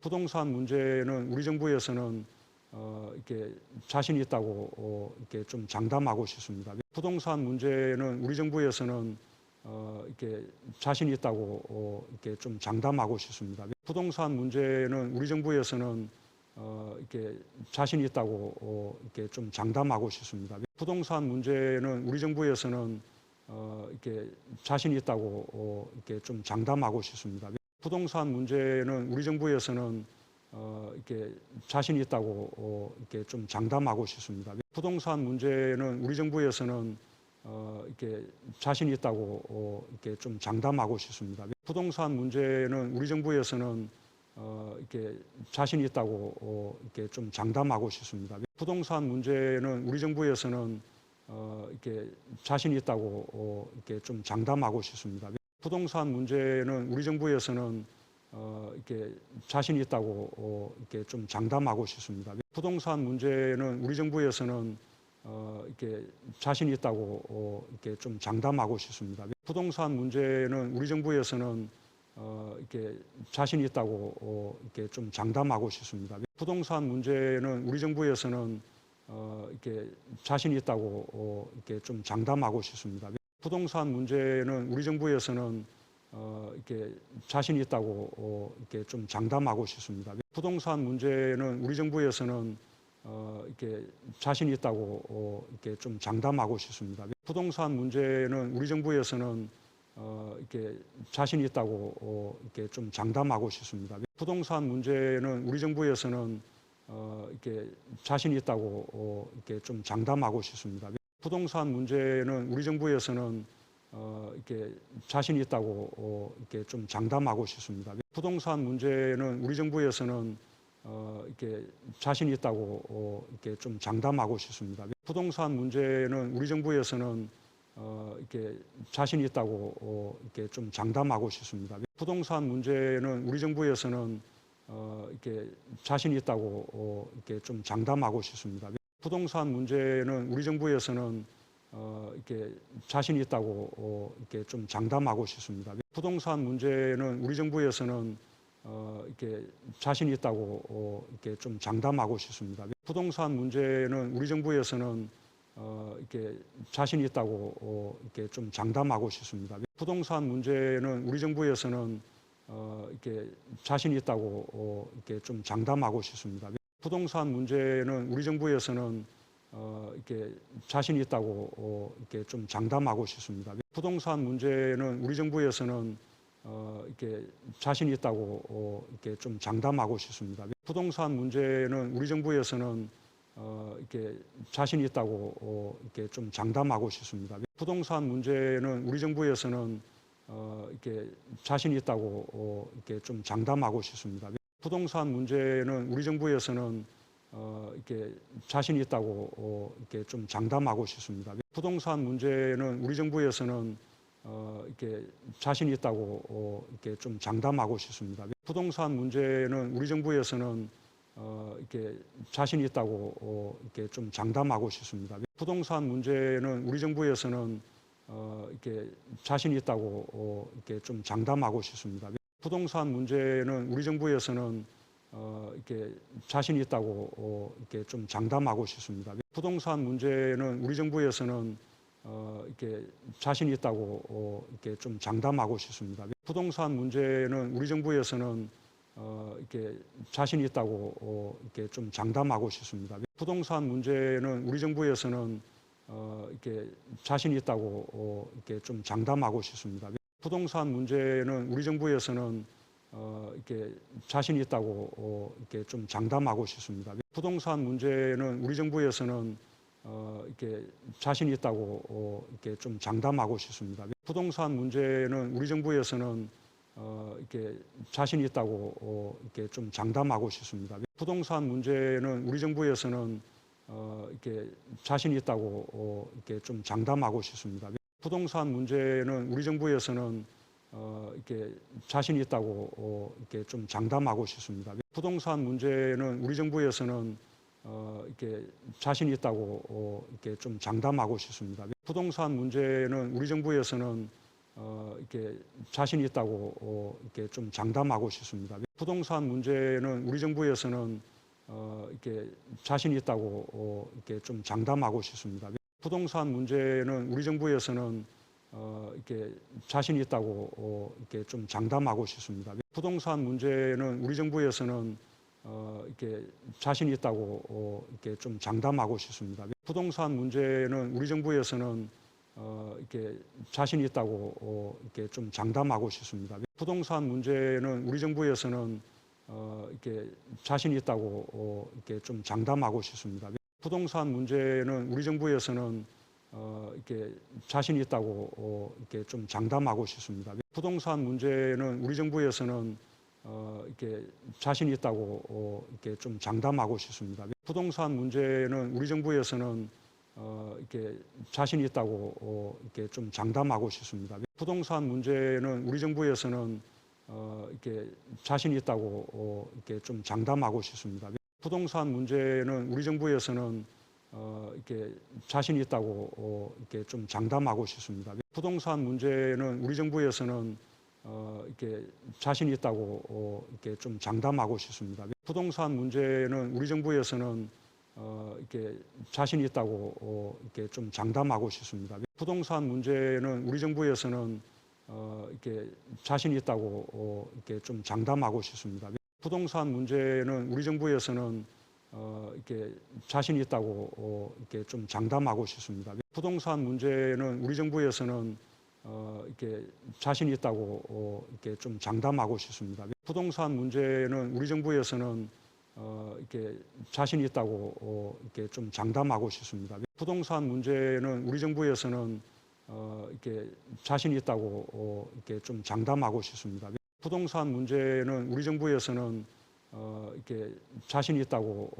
부동산 문제는 우리 정부에서는 이렇게 자신이 있다고 이렇게 좀 장담하고 싶습니다. 부동산 문제는 우리 정부에서는 이렇게 자신이 있다고 이렇게 좀 장담하고 싶습니다. 부동산 문제는 우리 정부에서는 이렇게 자신이 있다고 이렇게 좀 장담하고 싶습니다. 부동산 문제는 우리 정부에서는 이렇게 자신이 있다고 이렇게 좀 장담하고 싶습니다. 부동산 문제는 우리 정부에서는 이렇게 자신이 있다고 이렇게 좀 장담하고 싶습니다. 부동산 문제는 우리 정부에서는 이렇게 자신이 있다고 이렇게 좀 장담하고 싶습니다. 부동산 문제는 우리 정부에서는 이렇게 자신이 있다고 이렇게 좀 장담하고 싶습니다. 부동산 문제는 우리 정부에서는 이렇게 자신이 있다고 이렇게 좀 장담하고 싶습니다. 부동산 문제는 우리 정부에서는 이렇게 자신이 있다고 이렇게 좀 장담하고 싶습니다. 부동산 문제는 우리 정부에서는 이렇게 자신이 있다고 이렇게 좀 장담하고 싶습니다. 부동산 문제는 우리 정부에서는 이렇게 자신이 있다고 이렇게 좀 장담하고 싶습니다. 부동산 문제는 우리 정부에서는 이렇게 자신이 있다고 이렇게 좀 장담하고 싶습니다. 부동산 문제는 우리 정부에서는 이렇게 자신이 있다고 이렇게 좀 장담하고 싶습니다. 부동산 문제는 우리 정부에서는 이렇게 자신이 있다고 이렇게 좀 장담하고 싶습니다. 부동산 문제는 우리 정부에서는 이렇게 자신이 있다고 이렇게 좀 장담하고 싶습니다. 부동산 문제는 우리 정부에서는 이렇게 자신이 있다고 이렇게 좀 장담하고 싶습니다. 부동산 문제는 우리 정부에서는 이렇게 자신이 있다고 이렇게 좀 장담하고 싶습니다. 부동산 문제는 우리 정부에서는 이렇게 자신이 있다고 이렇게 좀 장담하고 싶습니다. 부동산 문제는 우리 정부에서는 이렇게 자신이 있다고 이렇게 좀 장담하고 싶습니다. 부동산 문제는 우리 정부에서는 이렇게 자신이 있다고 이렇게 좀 장담하고 싶습니다. 부동산 문제는 우리 정부에서는 이렇게 자신이 있다고 이렇게 좀 장담하고 싶습니다. 부동산 문제는 우리 정부에서는 이렇게 자신이 있다고 이렇게 좀 장담하고 싶습니다. 부동산 문제는 우리 정부에서는 이렇게 자신이 있다고 이렇게 좀 장담하고 싶습니다. 부동산 문제는 우리 정부에서는 이렇게 자신이 있다고 이렇게 좀 장담하고 싶습니다. 부동산 문제는 우리 정부에서는 이렇게 자신이 있다고 이렇게 좀 장담하고 싶습니다. 부동산 문제는 우리 정부에서는 이렇게 자신이 있다고 이렇게 좀 장담하고 싶습니다. 부동산 문제는 우리 정부에서는 이렇게 자신이 있다고 이렇게 좀 장담하고 싶습니다. 부동산 문제는 우리 정부에서는 이렇게 자신이 있다고 이렇게 좀 장담하고 싶습니다. 부동산 문제는 우리 정부에서는 이렇게 자신이 있다고 이렇게 좀 장담하고 싶습니다. 부동산 문제는 우리 정부에서는 이렇게 자신이 있다고 이렇게 좀 장담하고 싶습니다. 부동산 문제는 우리 정부에서는 이렇게 자신이 있다고 이렇게 좀 장담하고 싶습니다. 부동산 문제는 우리 정부에서는 이렇게 자신이 있다고 이렇게 좀 장담하고 싶습니다. 부동산 문제는 우리 정부에서는 이렇게 자신이 있다고 이렇게 좀 장담하고 싶습니다. 부동산 문제는 우리 정부에서는 이렇게 자신이 있다고 이렇게 좀 장담하고 싶습니다. 부동산 문제는 우리 정부에서는 이렇게 자신이 있다고 이렇게 좀 장담하고 싶습니다. 부동산 문제는 우리 정부에서는 이렇게 자신이 있다고 이렇게 좀 장담하고 싶습니다. 부동산 문제는 우리 정부에서는 이렇게 자신이 있다고 이렇게 좀 장담하고 싶습니다. 부동산 문제는 우리 정부에서는 이렇게 자신이 있다고 이렇게 좀 장담하고 싶습니다. 부동산 문제는 우리 정부에서는 이렇게 자신이 있다고 이렇게 좀 장담하고 싶습니다. 부동산 문제는 우리 정부에서는 이렇게 자신이 있다고 이렇게 좀 장담하고 싶습니다. 부동산 문제는 우리 정부에서는 이렇게 자신이 있다고 이렇게 좀 장담하고 싶습니다. 부동산 문제는 우리 정부에서는 이렇게 자신이 있다고 이렇게 좀 장담하고 싶습니다. 부동산 문제는 우리 정부에서는 이렇게 자신 있다고 이렇게 좀 장담하고 싶습니다. 부동산 문제는 우리 정부에서는 이렇게 자신 있다고 이렇게 좀 장담하고 싶습니다. 부동산 문제는 우리 정부에서는 이렇게 자신 있다고 이렇게 좀 장담하고 싶습니다. 부동산 문제는 우리 정부에서는 이렇게 자신 있다고 이렇게 좀 장담하고 싶습니다. 부동산 문제는 우리 정부에서는 이렇게 자신 있다고 이렇게 좀 장담하고 싶습니다. 부동산 문제는 우리 정부에서는 이렇게 자신 있다고 이렇게 좀 장담하고 싶습니다. 부동산 문제는 우리 정부에서는 이렇게 자신 있다고 이렇게 좀 장담하고 싶습니다. 부동산 문제는 우리 정부에서는 이렇게 자신 있다고 이렇게 좀 장담하고 싶습니다. 부동산 문제는 우리 정부에서는 이렇게 자신 있다고 이렇게 좀 장담하고 싶습니다. 부동산 문제는 우리 정부에서는 이렇게 자신 있다고 이렇게 좀 장담하고 싶습니다. 부동산 문제는 우리 정부에서는 이렇게 자신 있다고 이렇게 좀 장담하고 싶습니다. 부동산 문제는 우리 정부에서는 이렇게 자신 있다고 이렇게 좀 장담하고 싶습니다. 부동산 문제는 우리 정부에서는 이렇게 자신 있다고 이렇게 좀 장담하고 싶습니다. 부동산 문제는 우리 정부에서는 이렇게 자신 있다고 이렇게 좀 장담하고 싶습니다. 부동산 문제는 우리 정부에서는 이렇게 자신 있다고 이렇게 좀 장담하고 싶습니다. 부동산 문제는 우리 정부에서는 이렇게 자신 있다고 이렇게 좀 장담하고 싶습니다. 부동산 문제는 우리 정부에서는 이렇게 자신 있다고 이렇게 좀 장담하고 싶습니다. 부동산 문제는 우리 정부에서는 이렇게 자신 있다고 이렇게 좀 장담하고 싶습니다. 부동산 문제는 우리 정부에서는 이렇게 자신 있다고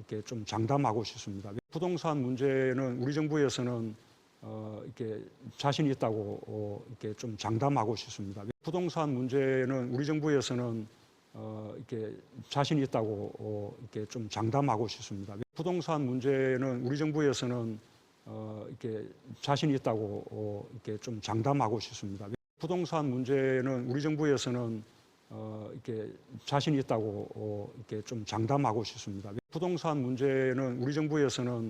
이렇게 좀 장담하고 싶습니다. 부동산 문제는 우리 정부에서는 이렇게 자신 있다고 이렇게 좀 장담하고 싶습니다. 부동산 문제는 우리 정부에서는 이렇게 자신 있다고 이렇게 좀 장담하고 싶습니다. 부동산 문제는 우리 정부에서는 이렇게 자신 있다고 이렇게 좀 장담하고 싶습니다. 부동산 문제는 우리 정부에서는 이렇게 자신 있다고 이렇게 좀 장담하고 싶습니다. 부동산 문제는 우리 정부에서는 이렇게 자신 있다고 이렇게 좀 장담하고 싶습니다. 부동산 문제는 우리 정부에서는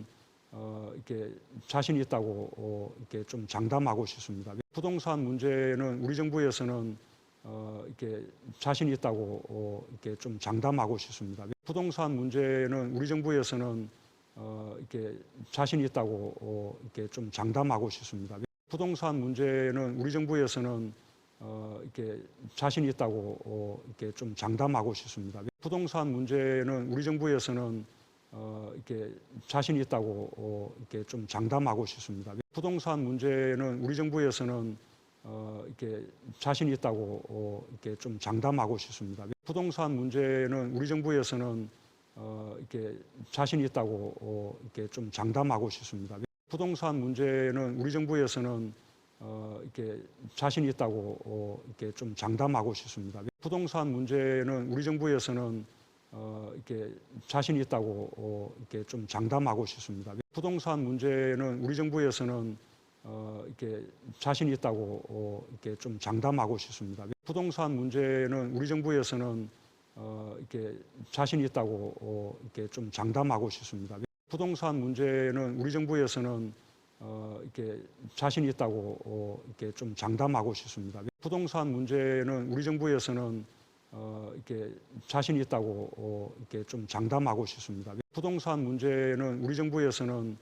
이렇게 자신 있다고 이렇게 좀 장담하고 싶습니다. 부동산 문제는 우리 정부에서는 이렇게 자신 있다고 이렇게 좀 장담하고 싶습니다. 부동산 문제는 우리 정부에서는 이렇게 자신 있다고 이렇게 좀 장담하고 싶습니다. 부동산 문제는 우리 정부에서는 이렇게 자신 있다고 이렇게 좀 장담하고 싶습니다. 부동산 문제는 우리 정부에서는 이렇게 자신 있다고 이렇게 좀 장담하고 싶습니다. 부동산 문제는 우리 정부에서는 이렇게 자신 있다고 이렇게 좀 장담하고 싶습니다. 부동산 문제는 우리 정부에서는 이렇게 자신 있다고 이렇게 좀 장담하고 싶습니다. 부동산 문제는 우리 정부에서는 이렇게 자신 있다고 이렇게 좀 장담하고 싶습니다. 부동산 문제는 우리 정부에서는 이렇게 자신 있다고 이렇게 좀 장담하고 싶습니다. 부동산 문제는 우리 정부에서는 이렇게 자신 있다고 이렇게 좀 장담하고 싶습니다. 부동산 문제는 우리 정부에서는 이렇게 자신 있다고 이렇게 좀 장담하고 싶습니다. 부동산 문제는 우리 정부에서는 이렇게 자신 있다고 이렇게 좀 장담하고 싶습니다. 부동산 문제는 우리 정부에서는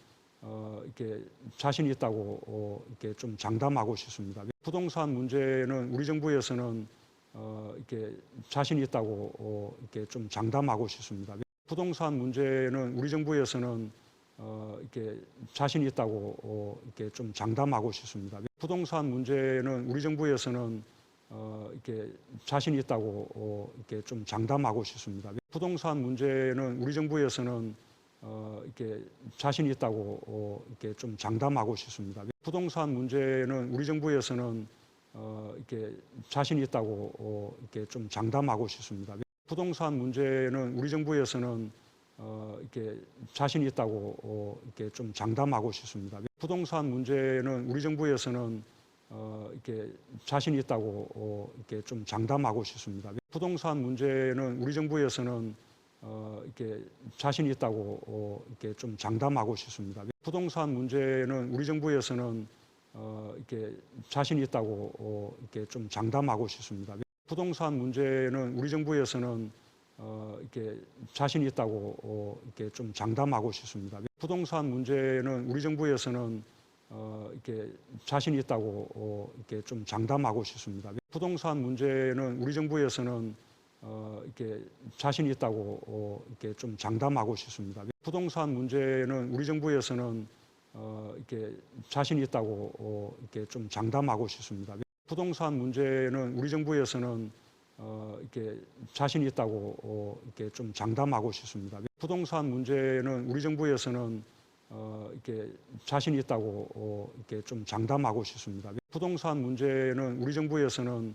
이렇게 자신 있다고 이렇게 좀 장담하고 싶습니다. 부동산 문제는 우리 정부에서는 이렇게 자신 있다고 이렇게 좀 장담하고 싶습니다. 부동산 문제는 우리 정부에서는 이렇게 자신 있다고 이렇게 좀 장담하고 싶습니다. 부동산 문제는 우리 정부에서는 이렇게 자신 있다고 이렇게 좀 장담하고 싶습니다. 부동산 문제는 우리 정부에서는 이렇게 자신 있다고 이렇게 좀 장담하고 싶습니다. 부동산 문제는 우리 정부에서는 이렇게 자신 있다고 이렇게 좀 장담하고 싶습니다. 부동산 문제는 우리 정부에서는 이렇게 자신 있다고 이렇게 좀 장담하고 싶습니다. 부동산 문제는 우리 정부에서는 이렇게 자신 있다고 이렇게 좀 장담하고 싶습니다. 부동산 문제는 우리 정부에서는 이렇게 자신 있다고 이렇게 좀 장담하고 싶습니다. 부동산 문제는 우리 정부에서는 이렇게 자신 있다고 이렇게 좀 장담하고 싶습니다. 부동산 문제는 우리 정부에서는 이렇게 자신 있다고 이렇게 좀 장담하고 싶습니다. 부동산 문제는 우리 정부에서는 이렇게 자신 있다고 이렇게 좀 장담하고 싶습니다. 부동산 문제는 우리 정부에서는 이렇게 자신 있다고 이렇게 좀 장담하고 싶습니다. 부동산 문제는 우리 정부에서는 이렇게 자신 있다고 이렇게 좀 장담하고 싶습니다. 부동산 문제는 우리 정부에서는 이렇게 자신 있다고 이렇게 좀 장담하고 싶습니다. 부동산 문제는 우리 정부에서는 이렇게 자신 있다고 이렇게 좀 장담하고 싶습니다. 부동산 문제는 우리 정부에서는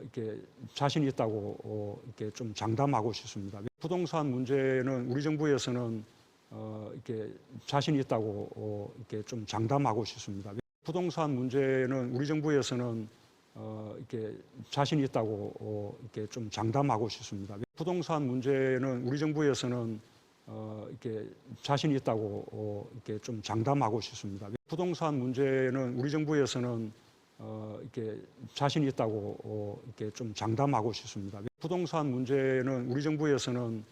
이렇게 자신 있다고 이렇게 좀 장담하고 싶습니다. 부동산 문제는 우리 정부에서는 이렇게 자신 있다고 이렇게 좀 장담하고 싶습니다. 부동산 문제는 우리 정부에서는 이렇게 자신 있다고 이렇게 좀 장담하고 싶습니다. 부동산 문제는 우리 정부에서는 이렇게 자신 있다고 이렇게 좀 장담하고 싶습니다. 부동산 문제는 우리 정부에서는 이렇게 자신 있다고 이렇게 좀 장담하고 싶습니다. 부동산 문제는 우리 정부에서는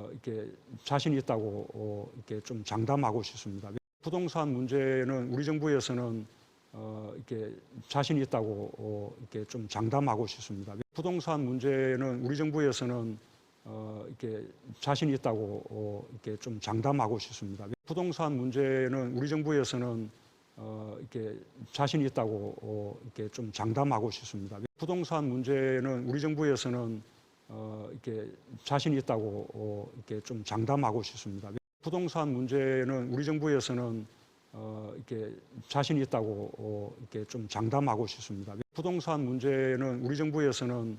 이렇게 자신 있다고 이렇게 좀 장담하고 싶습니다. 부동산 문제는 우리 정부에서는 이렇게 자신 있다고 이렇게 좀 장담하고 싶습니다. 부동산 문제는 우리 정부에서는 이렇게 자신 있다고 이렇게 좀 장담하고 싶습니다. 부동산 문제는 우리 정부에서는 이렇게 자신 있다고 이렇게 좀 장담하고 싶습니다. 부동산 문제는 우리 정부에서는 이렇게 자신 있다고 이렇게 좀 장담하고 싶습니다. 부동산 문제는 우리 정부에서는 이렇게 자신 있다고 이렇게 좀 장담하고 싶습니다. 부동산 문제는 우리 정부에서는 이렇게 자신 있다고 이렇게 좀 장담하고 싶습니다. 부동산 문제는 우리 정부에서는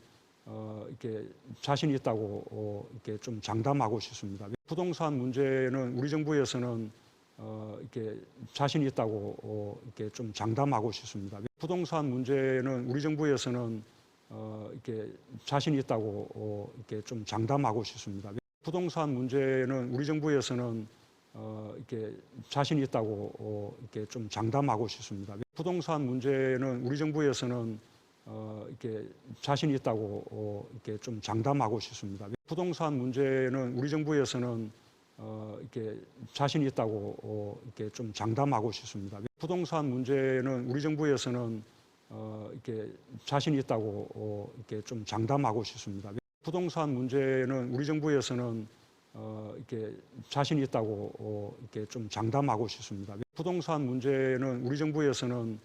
이렇게 자신 있다고 이렇게 좀 장담하고 싶습니다. 부동산 문제는 우리 정부에서는 이렇게 자신 있다고 이렇게 좀 장담하고 싶습니다. 부동산 문제는 우리 정부에서는 이렇게 자신 있다고 이렇게 좀 장담하고 싶습니다. 부동산 문제는 우리 정부에서는 이렇게 자신 있다고 이렇게 좀 장담하고 싶습니다. 부동산 문제는 우리 정부에서는 이렇게 자신 있다고 이렇게 좀 장담하고 싶습니다. 부동산 문제는 우리 정부에서는 이렇게 자신 있다고 이렇게 좀 장담하고 싶습니다. 부동산 문제는 우리 정부에서는 이렇게 자신 있다고 이렇게 좀 장담하고 싶습니다. 부동산 문제는 우리 정부에서는 이렇게 자신 있다고 이렇게 좀 장담하고 싶습니다. 부동산 문제는 우리 정부에서는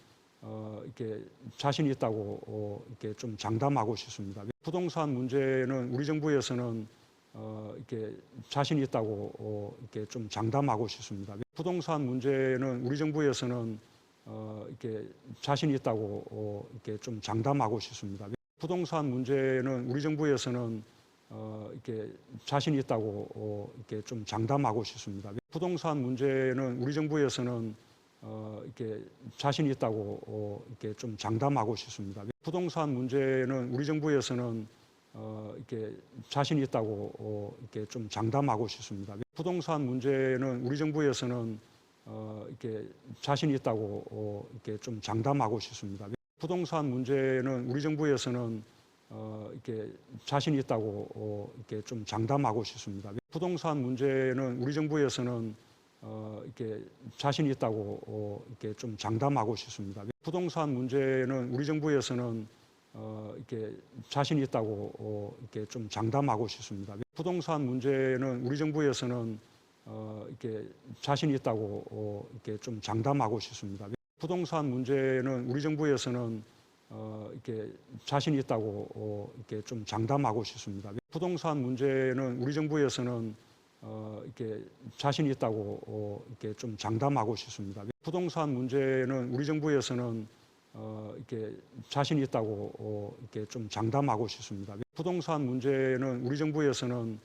이렇게 자신 있다고 이렇게 좀 장담하고 싶습니다. 부동산 문제는 우리 정부에서는 이렇게 자신 있다고 이렇게 좀 장담하고 싶습니다. 부동산 문제는 우리 정부에서는 이렇게 자신 있다고 이렇게 좀 장담하고 싶습니다. 부동산 문제는 우리 정부에서는 이렇게 자신 있다고 이렇게 좀 장담하고 싶습니다. 부동산 문제는 우리 정부에서는 이렇게 자신 있다고 이렇게 좀 장담하고 싶습니다. 부동산 문제는 우리 정부에서는 이렇게 자신 있다고 이렇게 좀 장담하고 싶습니다. 부동산 문제는 우리 정부에서는 이렇게 자신 있다고 이렇게 좀 장담하고 싶습니다. 부동산 문제는 우리 정부에서는 이렇게 자신 있다고 이렇게 좀 장담하고 싶습니다. 부동산 문제는 우리 정부에서는 이렇게 자신 있다고 이렇게 좀 장담하고 싶습니다. 부동산 문제는 우리 정부에서는 이렇게 자신 있다고 이렇게 좀 장담하고 싶습니다. 부동산 문제는 우리 정부에서는 이렇게 자신 있다고 이렇게 좀 장담하고 싶습니다. 부동산 문제는 우리 정부에서는 이렇게 자신 있다고 이렇게 좀 장담하고 싶습니다. 부동산 문제는 우리 정부에서는 이렇게 자신 있다고 이렇게 좀 장담하고 싶습니다. 부동산 문제는 우리 정부에서는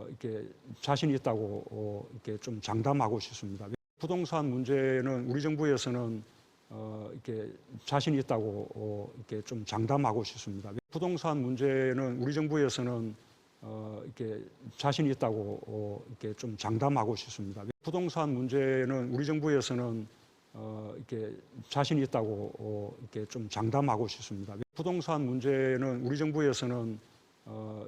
이렇게 자신 있다고 이렇게 좀 장담하고 싶습니다. 부동산 문제는 우리 정부에서는 이렇게 자신이 있다고 이렇게 좀 장담하고 싶습니다. 부동산 문제는 우리 정부에서는 이렇게 자신이 있다고 이렇게 좀 장담하고 싶습니다. 부동산 문제는 우리 정부에서는 이렇게 자신이 있다고 이렇게 좀 장담하고 싶습니다. 부동산 문제는 우리 정부에서는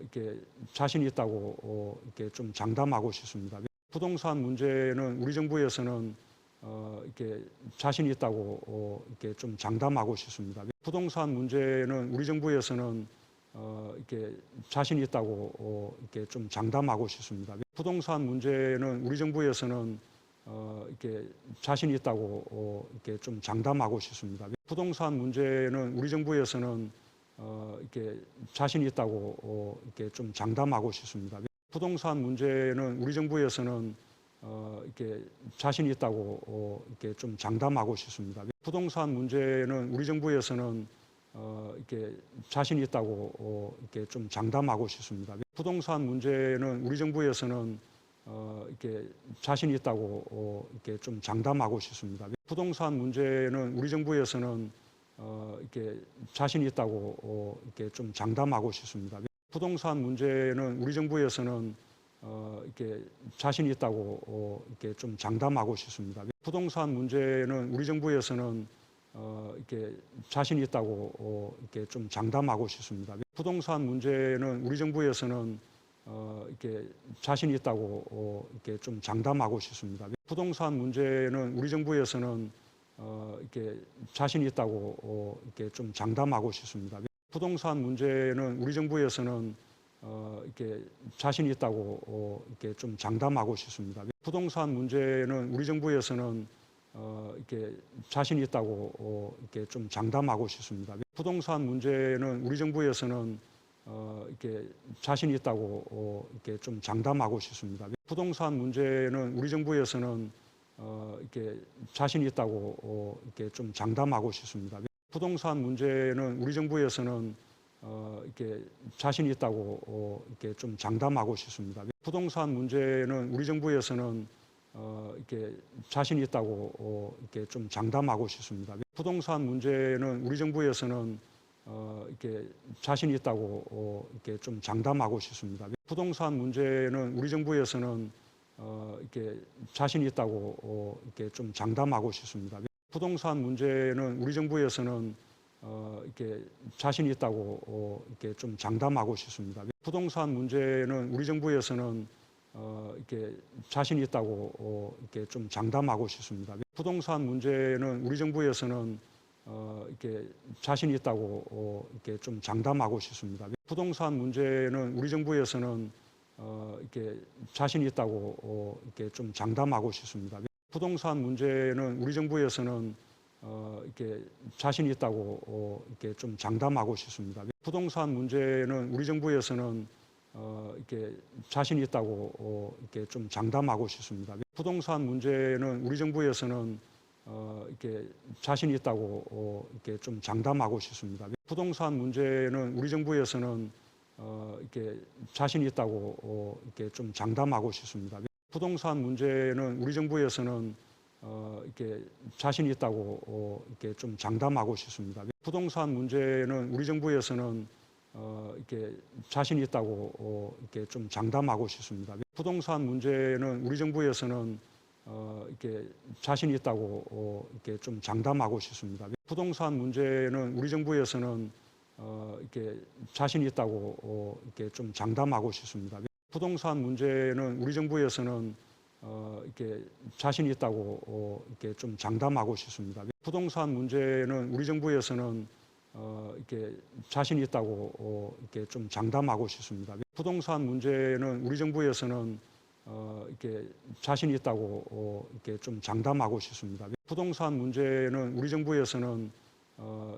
이렇게 자신이 있다고 이렇게 좀 장담하고 싶습니다. 부동산 문제는 우리 정부에서는 이렇게 자신이 있다고 이렇게 좀 장담하고 싶습니다. 부동산 문제는 우리 정부에서는 이렇게 자신이 있다고 이렇게 좀 장담하고 싶습니다. 부동산 문제는 우리 정부에서는 이렇게 자신이 있다고 이렇게 좀 장담하고 싶습니다. 부동산 문제는 우리 정부에서는 이렇게 자신이 있다고 이렇게 좀 장담하고 싶습니다. 부동산 문제는 우리 정부에서는 이렇게 자신이 있다고 이렇게 좀 장담하고 싶습니다. 부동산 문제는 우리 정부에서는 이렇게 자신이 있다고 이렇게 좀 장담하고 싶습니다. 부동산 문제는 우리 정부에서는 이렇게 자신이 있다고 이렇게 좀 장담하고 싶습니다. 부동산 문제는 우리 정부에서는 이렇게 자신이 있다고 이렇게 좀 장담하고 싶습니다. 부동산 문제는 우리 정부에서는 이렇게 자신이 있다고 이렇게 좀 장담하고 싶습니다. 부동산 문제는 우리 정부에서는 이렇게 자신이 있다고 이렇게 좀 장담하고 싶습니다. 부동산 문제는 우리 정부에서는 이렇게 자신이 있다고 이렇게 좀 장담하고 싶습니다. 부동산 문제는 우리 정부에서는 이렇게 자신이 있다고 이렇게 좀 장담하고 싶습니다. 부동산 문제는 우리 정부에서는 이렇게 자신이 있다고 이렇게 좀 장담하고 싶습니다. 부동산 문제는 우리 정부에서는 이렇게 자신이 있다고 이렇게 좀 장담하고 싶습니다. 부동산 문제는 우리 정부에서는 이렇게 자신이 있다고 이렇게 좀 장담하고 싶습니다. 부동산 문제는 우리 정부에서는 이렇게 자신이 있다고 이렇게 좀 장담하고 싶습니다. 부동산 문제는 우리 정부에서는 이렇게 자신이 있다고 이렇게 좀 장담하고 싶습니다. 부동산 문제는 우리 정부에서는 이렇게 자신이 있다고 이렇게 좀 장담하고 싶습니다. 부동산 문제는 우리 정부에서는 이렇게 자신이 있다고 이렇게 좀 장담하고 싶습니다. 부동산 문제는 우리 정부에서는 이렇게 자신이 있다고 이렇게 좀 장담하고 싶습니다. 부동산 문제는 우리 정부에서는 이렇게 자신이 있다고 이렇게 좀 장담하고 싶습니다. 부동산 문제는 우리 정부에서는 이렇게 자신이 있다고 이렇게 좀 장담하고 싶습니다. 부동산 문제는 우리 정부에서는 이렇게 자신이 있다고 이렇게 좀 장담하고 싶습니다. 부동산 문제는 우리 정부에서는 이렇게 자신이 있다고 이렇게 좀 장담하고 싶습니다. 부동산 문제는 우리 정부에서는 이렇게 자신이 있다고 이렇게 좀 장담하고 싶습니다. 부동산 문제는 우리 정부에서는 이렇게 자신이 있다고 이렇게 좀 장담하고 싶습니다. 부동산 문제는 우리 정부에서는 이렇게 자신이 있다고 이렇게 좀 장담하고 싶습니다. 부동산 문제는 우리 정부에서는 이렇게 자신이 있다고 이렇게 좀 장담하고 싶습니다. 부동산 문제는 우리 정부에서는 이렇게 자신이 있다고 이렇게 좀 장담하고 싶습니다. 부동산 문제는 우리 정부에서는 이렇게 자신이 있다고 이렇게 좀 장담하고 싶습니다. 부동산 문제는 우리 정부에서는 이렇게 자신이 있다고 이렇게 좀 장담하고 싶습니다. 부동산 문제는 우리 정부에서는 이렇게 자신이 있다고 이렇게 좀 장담하고 싶습니다. 부동산 문제는 우리 정부에서는 이렇게 자신이 있다고 이렇게 좀 장담하고 싶습니다. 부동산 문제는 우리 정부에서는 이렇게 자신이 있다고 이렇게 좀 장담하고 싶습니다. 부동산 문제는 우리 정부에서는 이렇게 자신이 있다고 이렇게 좀 장담하고 싶습니다. 부동산 문제는 우리 정부에서는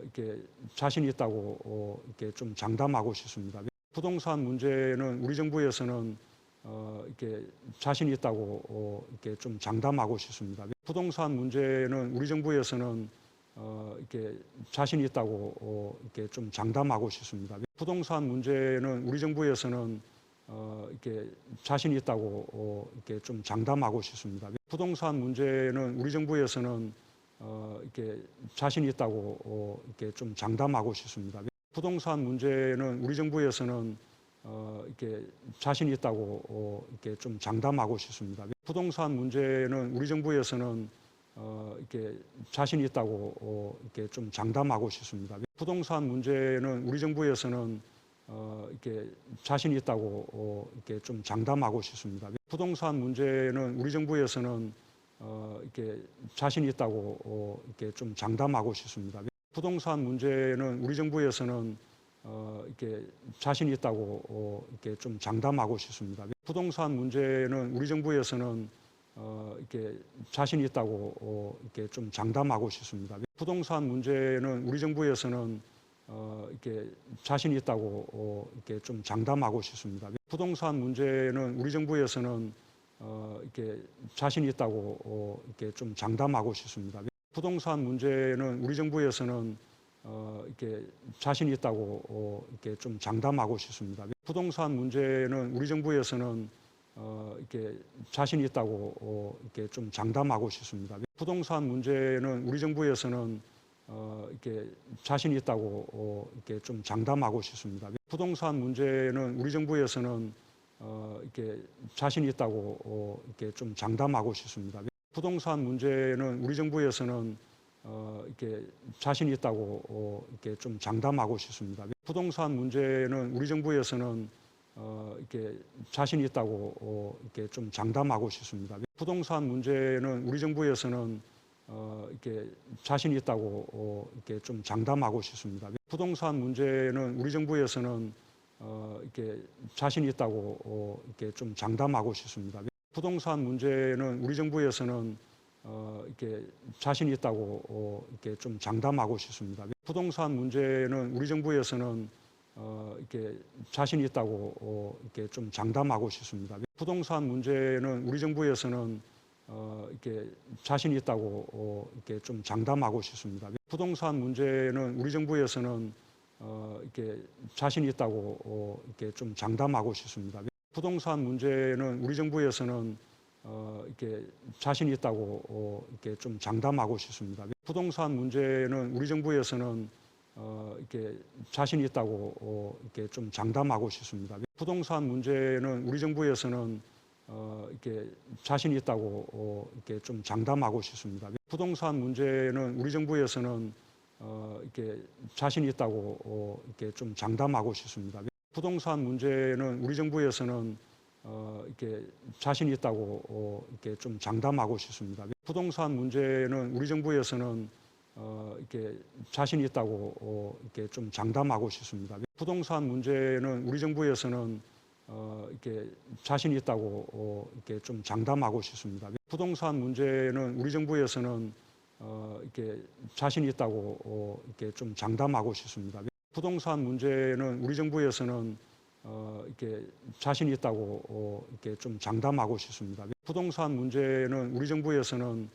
이렇게 자신이 있다고 이렇게 좀 장담하고 싶습니다. 부동산 문제는 우리 정부에서는 이렇게 자신이 있다고 이렇게 좀 장담하고 싶습니다. 부동산 문제는 우리 정부에서는 이렇게 자신이 있다고 이렇게 좀 장담하고 싶습니다. 부동산 문제는 우리 정부에서는 이렇게 자신이 있다고 이렇게 좀 장담하고 싶습니다. 부동산 문제는 우리 정부에서는 이렇게 자신 있다고 이렇게 좀 장담하고 싶습니다. 부동산 문제는 우리 정부에서는 이렇게 자신 있다고 이렇게 좀 장담하고 싶습니다. 부동산 문제는 우리 정부에서는 이렇게 자신 있다고 이렇게 좀 장담하고 싶습니다. 부동산 문제는 우리 정부에서는 이렇게 자신 있다고 이렇게 좀 장담하고 싶습니다. 부동산 문제는 우리 정부에서는 이렇게 자신 있다고 이렇게 좀 장담하고 싶습니다. 부동산 문제는 우리 정부에서는 이렇게 자신 있다고 이렇게 좀 장담하고 싶습니다. 부동산 문제는 우리 정부에서는 이렇게 자신 있다고 이렇게 좀 장담하고 싶습니다. 부동산 문제는 우리 정부에서는 이렇게 자신 있다고 이렇게 좀 장담하고 싶습니다. 부동산 문제는 우리 정부에서는 이렇게 자신 있다고 이렇게 좀 장담하고 싶습니다. 부동산 문제는 우리 정부에서는 이렇게 자신 있다고 이렇게 좀 장담하고 싶습니다. 부동산 문제는 우리 정부에서는 이렇게 자신 있다고 이렇게 좀 장담하고 싶습니다. 부동산 문제는 우리 정부에서는 이렇게 자신 있다고 이렇게 좀 장담하고 싶습니다. 부동산 문제는 우리 정부에서는 이렇게 자신 있다고 이렇게 좀 장담하고 싶습니다. 부동산 문제는 우리 정부에서는 이렇게 자신 있다고 이렇게 좀 장담하고 싶습니다. 부동산 문제는 우리 정부에서는 이렇게 자신 있다고 이렇게 좀 장담하고 싶습니다. 부동산 문제는 우리 정부에서는 이렇게 자신 있다고 이렇게 좀 장담하고 싶습니다. 부동산 문제는 우리 정부에서는 이렇게 자신 있다고 이렇게 좀 장담하고 싶습니다. 부동산 문제는 우리 정부에서는 이렇게 자신 있다고 이렇게 좀 장담하고 싶습니다. 부동산 문제는 우리 정부에서는 이렇게 자신 있다고 이렇게 좀 장담하고 싶습니다. 부동산 문제는 우리 정부에서는 이렇게 자신 있다고 이렇게 좀 장담하고 싶습니다. 부동산 문제는 우리 정부에서는 이렇게 자신 있다고 이렇게 좀 장담하고 싶습니다. 부동산 문제는 우리 정부에서는 이렇게 자신 있다고 이렇게 좀 장담하고 싶습니다. 부동산 문제는 우리 정부에서는 이렇게 자신 있다고 이렇게 좀 장담하고 싶습니다. 부동산 문제는 우리 정부에서는 이렇게 자신 있다고 이렇게 좀 장담하고 싶습니다. 부동산 문제는 우리 정부에서는 이렇게 자신 있다고 이렇게 좀 장담하고 싶습니다. 부동산 문제는 우리 정부에서는 이렇게 자신 있다고 이렇게 좀 장담하고 싶습니다. 부동산 문제는 우리 정부에서는 이렇게 자신 있다고 이렇게 좀 장담하고 싶습니다. 부동산 문제는 우리 정부에서는 이렇게 자신 있다고 이렇게 좀 장담하고 싶습니다. 부동산 문제는 우리 정부에서는 이렇게 자신 있다고 이렇게 좀 장담하고 싶습니다. 부동산 문제는 우리 정부에서는 이렇게 자신 있다고 이렇게 좀 장담하고 싶습니다. 부동산 문제는 우리 정부에서는 이렇게 자신 있다고 이렇게 좀 장담하고 싶습니다. 부동산 문제는 우리 정부에서는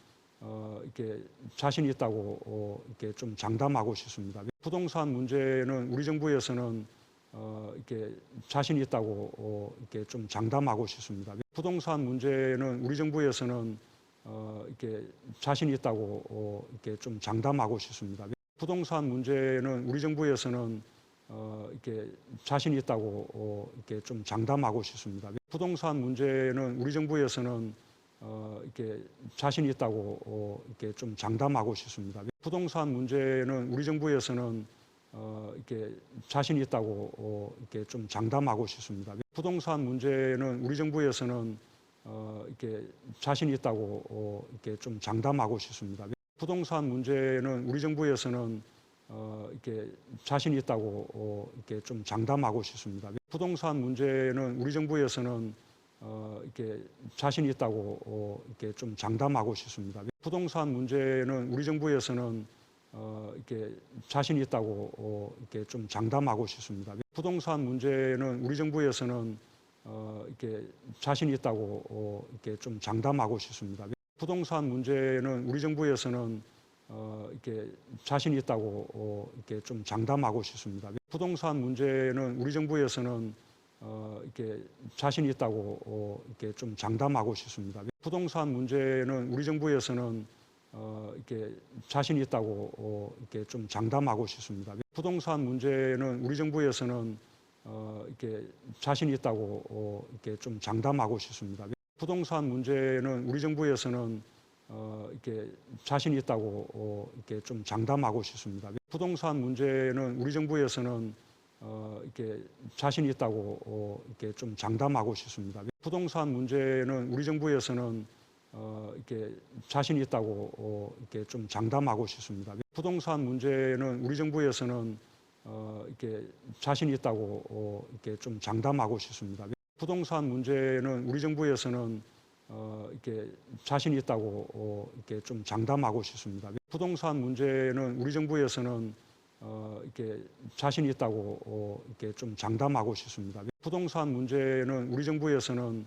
이렇게 자신 있다고 이렇게 좀 장담하고 싶습니다. 부동산 문제는 우리 정부에서는 이렇게 자신 있다고 이렇게 좀 장담하고 싶습니다. 부동산 문제는 우리 정부에서는 이렇게 자신 있다고 이렇게 좀 장담하고 싶습니다. 부동산 문제는 우리 정부에서는 이렇게 자신 있다고 이렇게 좀 장담하고 싶습니다. 부동산 문제는 우리 정부에서는 이렇게 자신 있다고 이렇게 좀 장담하고 싶습니다. 부동산 문제는 우리 정부에서는 이렇게 자신 있다고 이렇게 좀 장담하고 싶습니다. 부동산 문제는 우리 정부에서는 이렇게 자신 있다고 이렇게 좀 장담하고 싶습니다. 부동산 문제는 우리 정부에서는 이렇게 자신 있다고 이렇게 좀 장담하고 싶습니다. 부동산 문제는 우리 정부에서는 이렇게 자신 있다고 이렇게 좀 장담하고 싶습니다. 부동산 문제는 우리 정부에서는 이렇게 자신 있다고 이렇게 좀 장담하고 싶습니다. 부동산 문제는 우리 정부에서는 이렇게 자신 있다고 이렇게 좀 장담하고 싶습니다. 부동산 문제는 우리 정부에서는 이렇게 자신 있다고 이렇게 좀 장담하고 싶습니다. 부동산 문제는 우리 정부에서는 이렇게 자신 있다고 이렇게 좀 장담하고 싶습니다. 부동산 문제는 우리 정부에서는 이렇게 자신 있다고 이렇게 좀 장담하고 싶습니다. 부동산 문제는 우리 정부에서는 이렇게 자신 있다고 이렇게 좀 장담하고 싶습니다. 부동산 문제는 우리 정부에서는 이렇게 자신 있다고 이렇게 좀 장담하고 싶습니다. 부동산 문제는 우리 정부에서는 이렇게 자신 있다고 이렇게 좀 장담하고 싶습니다. 부동산 문제는 우리 정부에서는 이렇게 자신 있다고 이렇게 좀 장담하고 싶습니다. 부동산 문제는 우리 정부에서는 이렇게 자신 있다고 이렇게 좀 장담하고 싶습니다. 부동산 문제는 우리 정부에서는 이렇게 자신 있다고 이렇게 좀 장담하고 싶습니다. 부동산 문제는 우리 정부에서는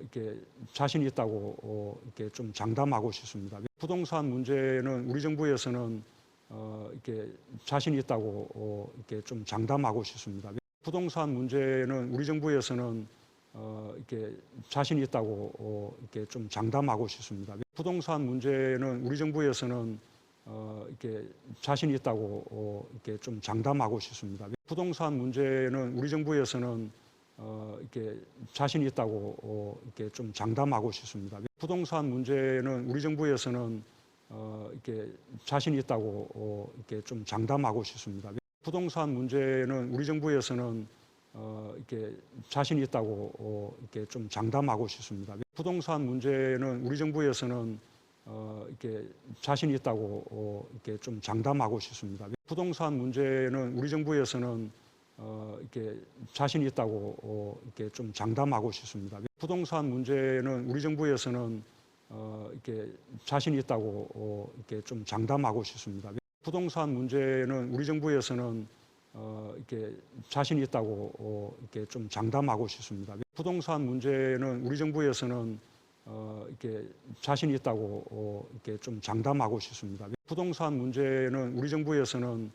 이렇게 자신 있다고 이렇게 좀 장담하고 싶습니다. 부동산 문제는 우리 정부에서는 이렇게 자신 있다고 이렇게 좀 장담하고 싶습니다. 부동산 문제는 우리 정부에서는 이렇게 자신 있다고 이렇게 좀 장담하고 싶습니다. 부동산 문제는 우리 정부에서는 이렇게 자신 있다고 이렇게 좀 장담하고 싶습니다. 부동산 문제는 우리 정부에서는 이렇게 자신 있다고 이렇게 좀 장담하고 싶습니다. 부동산 문제는 우리 정부에서는 이렇게 자신 있다고 이렇게 좀 장담하고 싶습니다. 부동산 문제는 우리 정부에서는 이렇게 자신 있다고 이렇게 좀 장담하고 싶습니다. 부동산 문제는 우리 정부에서는 이렇게 자신 있다고 이렇게 좀 장담하고 싶습니다. 부동산 문제는 우리 정부에서는 이렇게 자신 있다고 이렇게 좀 장담하고 싶습니다. 부동산 문제는 우리 정부에서는 이렇게 자신 있다고 이렇게 좀 장담하고 싶습니다. 부동산 문제는 우리 정부에서는 이렇게 자신 있다고 이렇게 좀 장담하고 싶습니다. 부동산 문제는 우리 정부에서는 이렇게 자신 있다고 이렇게 좀 장담하고 싶습니다. 부동산 문제는 우리 정부에서는 이렇게 자신 있다고 이렇게 좀 장담하고 싶습니다. 부동산 문제는 우리 정부에서는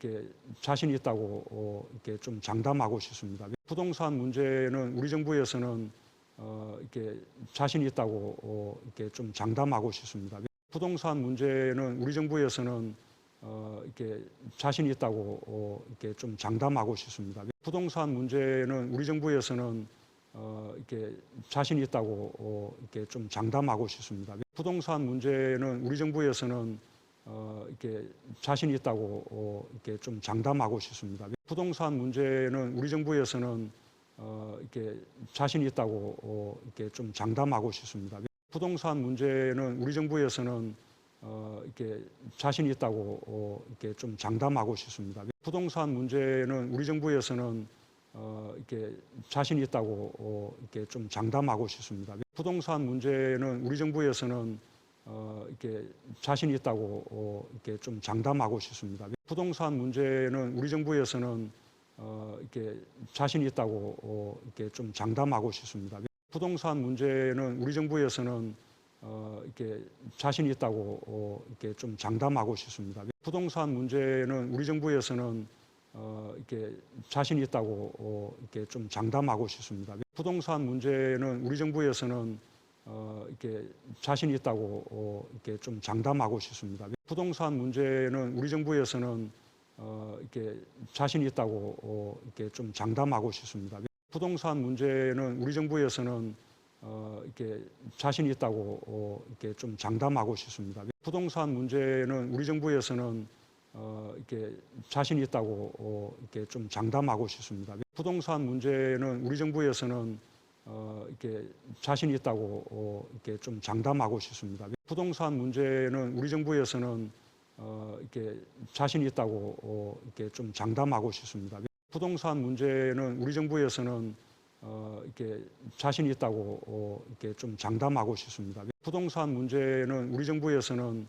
이렇게 자신 있다고 이렇게 좀 장담하고 싶습니다. 부동산 문제는 우리 정부에서는 이렇게 자신 있다고 이렇게 좀 장담하고 싶습니다. 부동산 문제는 우리 정부에서는 이렇게 자신 있다고 이렇게 좀 장담하고 싶습니다. 부동산 문제는 우리 정부에서는 이렇게 자신 있다고 이렇게 좀 장담하고 싶습니다. 부동산 문제는 우리 정부에서는 이렇게 자신 있다고 이렇게 좀 장담하고 싶습니다. 부동산 문제는 우리 정부에서는 이렇게 자신 있다고 이렇게 좀 장담하고 싶습니다. 부동산 문제는 우리 정부에서는 이렇게 자신 있다고 이렇게 좀 장담하고 싶습니다. 부동산 문제는 우리 정부에서는 이렇게 자신 있다고 이렇게 좀 장담하고 싶습니다. 부동산 문제는 우리 정부에서는 이렇게 자신 있다고 이렇게 좀 장담하고 싶습니다. 부동산 문제는 우리 정부에서는 이렇게 자신 있다고 이렇게 좀 장담하고 싶습니다. 부동산 문제는 우리 정부에서는 이렇게 자신 있다고 이렇게 좀 장담하고 싶습니다. 부동산 문제는 우리 정부에서는 이렇게 자신 있다고 이렇게 좀 장담하고 싶습니다. 부동산 문제는 우리 정부에서는 이렇게 자신 있다고 이렇게 좀 장담하고 싶습니다. 부동산 문제는 우리 정부에서는 이렇게 자신 있다고 이렇게 좀 장담하고 싶습니다. 부동산 문제는 우리 정부에서는 이렇게 자신 있다고 이렇게 좀 장담하고 싶습니다. 부동산 문제는 우리 정부에서는 이렇게 자신 있다고 이렇게 좀 장담하고 싶습니다. 부동산 문제는 우리 정부에서는 이렇게 자신 있다고 이렇게 좀 장담하고 싶습니다. 부동산 문제는 우리 정부에서는 이렇게 자신 있다고 이렇게 좀 장담하고 싶습니다. 부동산 문제는 우리 정부에서는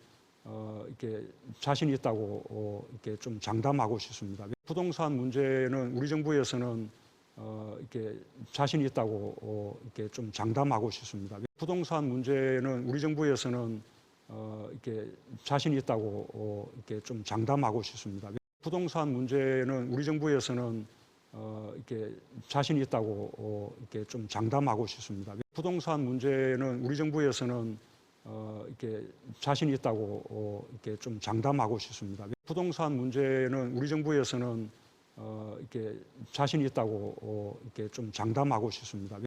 이렇게 자신 있다고 이렇게 좀 장담하고 싶습니다. 부동산 문제는 우리 정부에서는 이렇게 자신 있다고 이렇게 좀 장담하고 싶습니다. 부동산 문제는 우리 정부에서는 이렇게 자신 있다고 이렇게 좀 장담하고 싶습니다. 부동산 문제는 우리 정부에서는 이렇게 자신 있다고 이렇게 좀 장담하고 싶습니다. 부동산 문제는 우리 정부에서는 이렇게 자신이 있다고 이렇게 좀 장담하고 싶습니다. 부동산 문제는 우리 정부에서는 이렇게 자신이 있다고 이렇게 좀 장담하고 싶습니다.